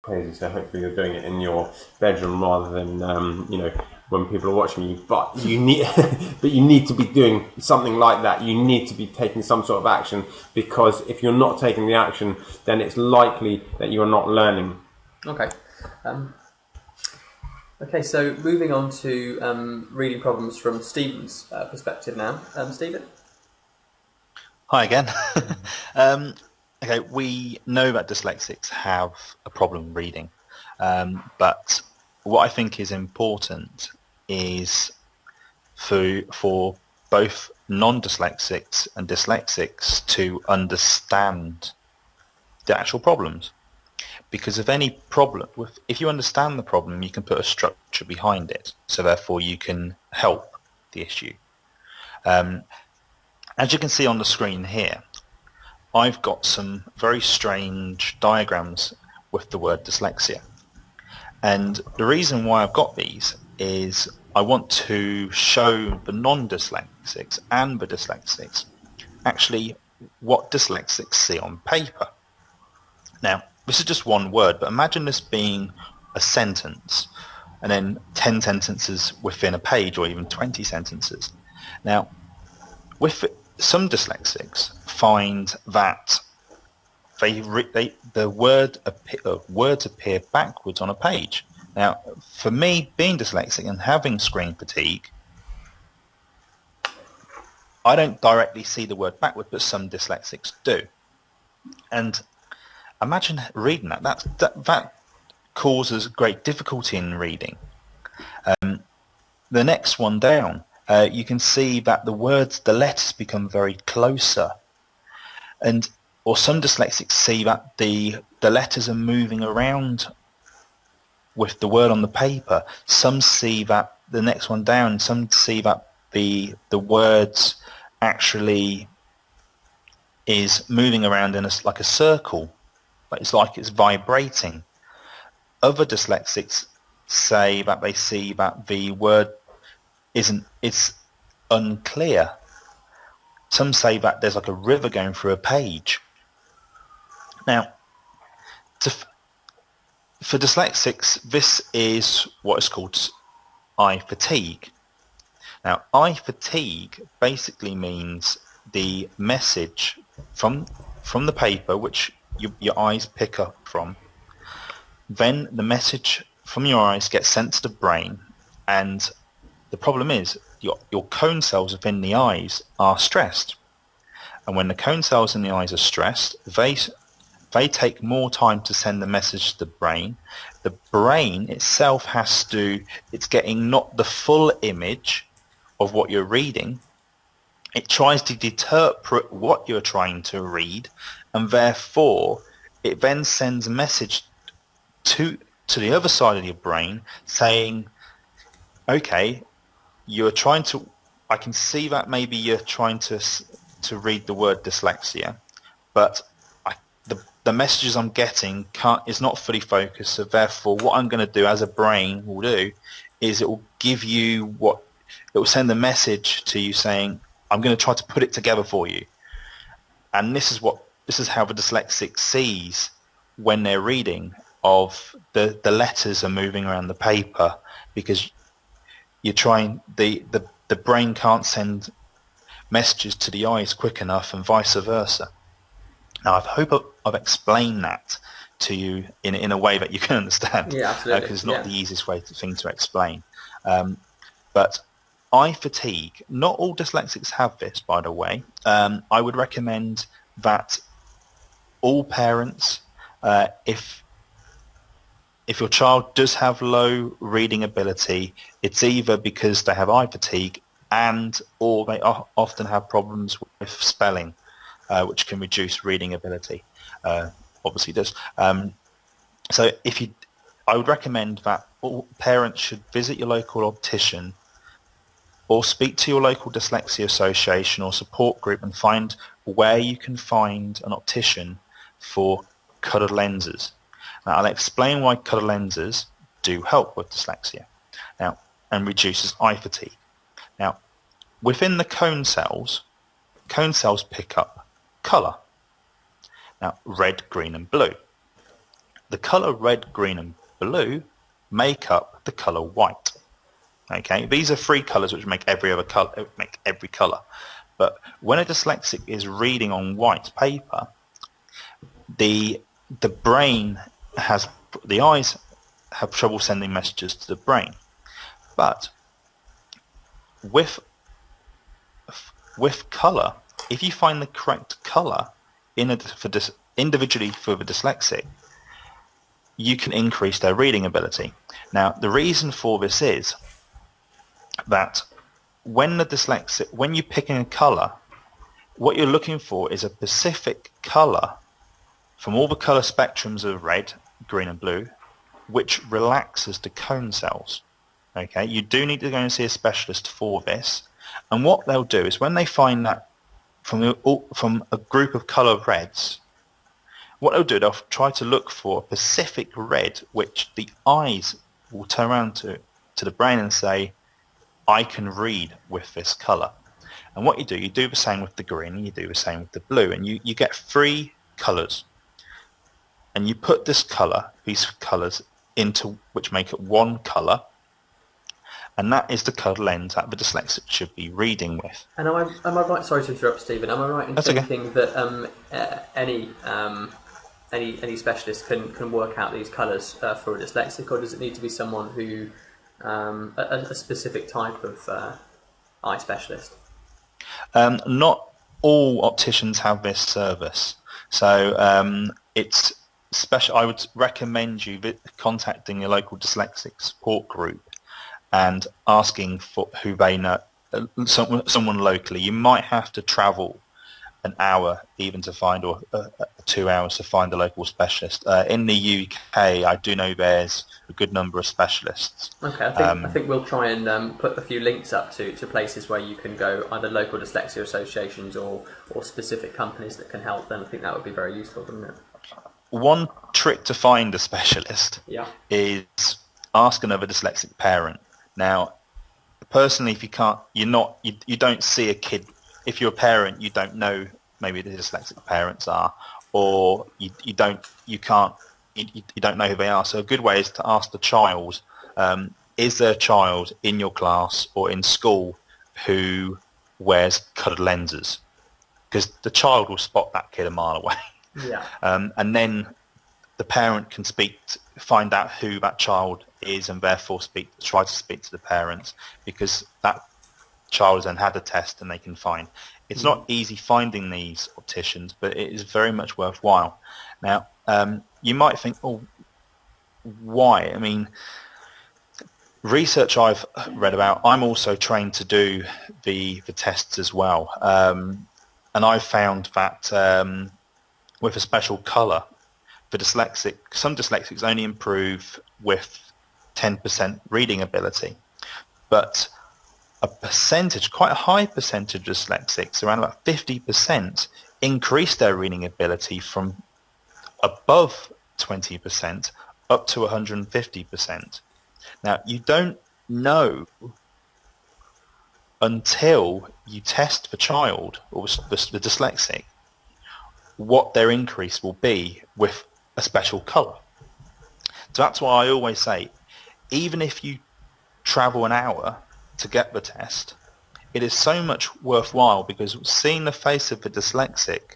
crazy. So hopefully you're doing it in your bedroom rather than when people are watching you. But you need, but you need to be doing something like that. You need to be taking some sort of action, because if you're not taking the action, then it's likely that you are not learning. Okay. Okay, so moving on to reading problems from Stephen's perspective now. Stephen? Hi again. Okay, we know that dyslexics have a problem reading, but what I think is important is for both non-dyslexics and dyslexics to understand the actual problems. Because if any problem, if you understand the problem, you can put a structure behind it, so therefore you can help the issue. As you can see on the screen here, I've got some very strange diagrams with the word dyslexia. And the reason why I've got these is I want to show the non-dyslexics and the dyslexics actually what dyslexics see on paper. Now, this is just one word, but imagine this being a sentence and then 10 sentences within a page, or even 20 sentences. Now, with some dyslexics find that words appear backwards on a page. Now, for me, being dyslexic and having screen fatigue, I don't directly see the word backward, but some dyslexics do. And imagine reading that. That causes great difficulty in reading. The next one down, you can see that the letters become very closer. Or some dyslexics see that the letters are moving around with the word on the paper. Some see that the next one down, some see that the words actually is moving around in like a circle. It's like it's vibrating. Other dyslexics say that they see that the word it's unclear. Some say that there's like a river going through a page. Now, for dyslexics, this is what is called eye fatigue. Now, eye fatigue basically means the message from the paper, which your eyes pick up from, then the message from your eyes gets sent to the brain, and the problem is your cone cells within the eyes are stressed. And when the cone cells in the eyes are stressed, they take more time to send the message to the brain. The brain itself it's getting not the full image of what you're reading. It tries to interpret what you're trying to read, and therefore it then sends a message to the other side of your brain saying, okay, I can see that maybe you're trying to read the word dyslexia, but the messages I'm getting is not fully focused. So therefore, what I'm going to do as a brain will do is it will give you it will send a message to you saying, I'm going to try to put it together for you. And this is how the dyslexic sees when they're reading of the letters are moving around the paper, because you're trying the brain can't send messages to the eyes quick enough, and vice versa. Now, I hope I've explained that to you in a way that you can understand. Yeah, absolutely. Because it's not the easiest thing to explain. But eye fatigue, not all dyslexics have this, by the way. I would recommend that all parents, if your child does have low reading ability, it's either because they have eye fatigue or they often have problems with spelling, which can reduce reading ability. Obviously does. So I would recommend that all parents should visit your local optician or speak to your local dyslexia association or support group and find where you can find an optician for coloured lenses. Now, I'll explain why coloured lenses do help with dyslexia and reduces eye fatigue. Now, within the cone cells pick up colour. Now, red, green and blue. the colour red, green and blue make up the colour white. Okay, these are three colours which make every colour. But when a dyslexic is reading on white paper, the brain the eyes have trouble sending messages to the brain. But with colour, if you find the correct colour individually for the dyslexic, you can increase their reading ability. Now, the reason for this is that when you're picking a colour, what you're looking for is a specific colour from all the colour spectrums of red, green and blue, which relaxes the cone cells. Okay, you do need to go and see a specialist for this. And what they'll do is when they find that from a group of colour reds, what they'll do, they'll try to look for a specific red which the eyes will turn around to the brain and say, I can read with this colour. And what you do the same with the green, and you do the same with the blue, and you get three colours. And you put these colours into which make it one colour, and that is the coloured lens that the dyslexic should be reading with. And am I right? Sorry to interrupt, Stephen. Am I right in thinking that any specialist can work out these colours for a dyslexic, or does it need to be someone who a specific type of eye specialist? Not all opticians have this service, so it's special. I would recommend you contacting your local dyslexic support group and asking for who they know, someone locally. You might have to travel an hour even to find, or 2 hours to find a local specialist. In the UK, I do know there's a good number of specialists. Okay, I think we'll try and put a few links up to places where you can go, either local dyslexia associations or specific companies that can help them. I think that would be very useful, wouldn't it? One trick to find a specialist is ask another dyslexic parent. Now, personally, if you don't see a kid. If you're a parent, you don't know maybe the dyslexic parents are, or you don't know who they are. So a good way is to ask the child, is there a child in your class or in school who wears coloured lenses? Because the child will spot that kid a mile away. Yeah. And then the parent can find out who that child is, and therefore try to speak to the parents, because that child has then had a test and they can find. It's not easy finding these opticians, but it is very much worthwhile. Now, you might think, oh, why? I mean, research I've read about, I'm also trained to do the tests as well. And I've found that with a special colour, some dyslexics only improve with 10% reading ability. But quite a high percentage of dyslexics, around about 50%, increase their reading ability from above 20% up to 150%. Now, you don't know until you test the child or the dyslexic what their increase will be with a special colour. So that's why I always say, even if you travel an hour to get the test, it is so much worthwhile, because seeing the face of the dyslexic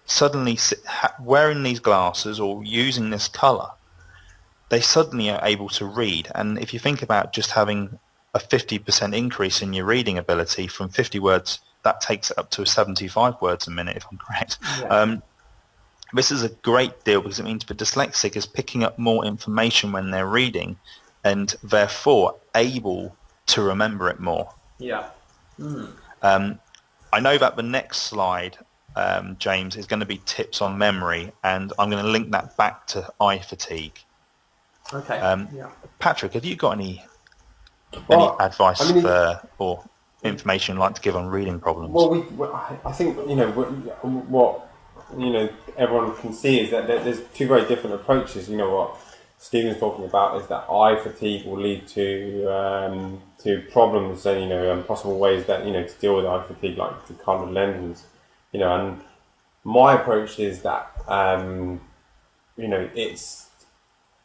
suddenly wearing these glasses or using this colour, they suddenly are able to read. And if you think about just having a 50% increase in your reading ability from 50 words, that takes it up to 75 words a minute, if I'm correct. Yeah. This is a great deal, because it means the dyslexic is picking up more information when they're reading, and therefore able to remember it more. Yeah. I know that the next slide, James, is going to be tips on memory, and I'm going to link that back to eye fatigue. Okay. Patrick, have you got any advice or information you'd like to give on reading problems? Well, I think what everyone can see is that there's two very different approaches. What Stephen's talking about is that eye fatigue will lead to problems and possible ways that to deal with eye fatigue, like the coloured lenses. And my approach is that it's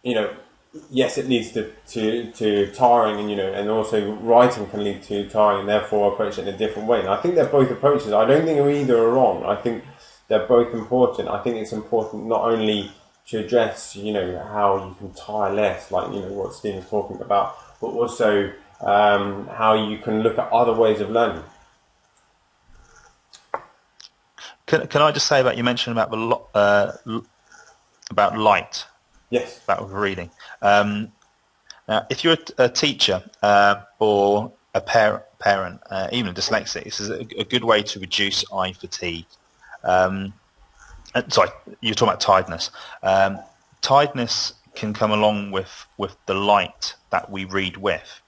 yes, it leads to tiring, and also writing can lead to tiring, and therefore approach it in a different way. And I think they're both approaches. I don't think either are wrong. I think they're both important. I think it's important not only to address, how you can tire less, like, what Stephen's talking about, but also how you can look at other ways of learning. Can I just say you mentioned about about light, Yes. about reading. Now, if you're a teacher or a parent, even a dyslexic, this is a good way to reduce eye fatigue. Sorry, you're talking about tiredness. Tiredness can come along with the light that we read with.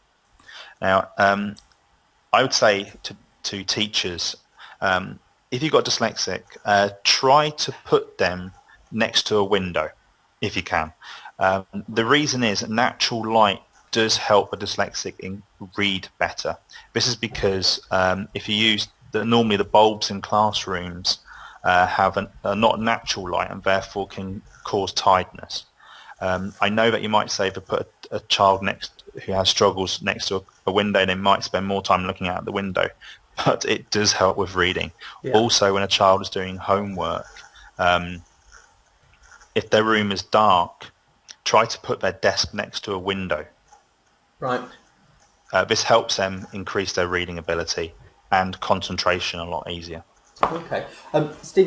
Now, I would say to teachers, if you've got dyslexic, try to put them next to a window if you can. The reason is natural light does help a dyslexic read better. This is because if you use normally the bulbs in classrooms have not natural light and therefore can cause tiredness. I know that you might say if you put a child who has struggles next to a window, they might spend more time looking out the window, but it does help with reading. Yeah. Also, when a child is doing homework, if their room is dark, try to put their desk next to a window. Right. This helps them increase their reading ability and concentration a lot easier. Okay. Stephen,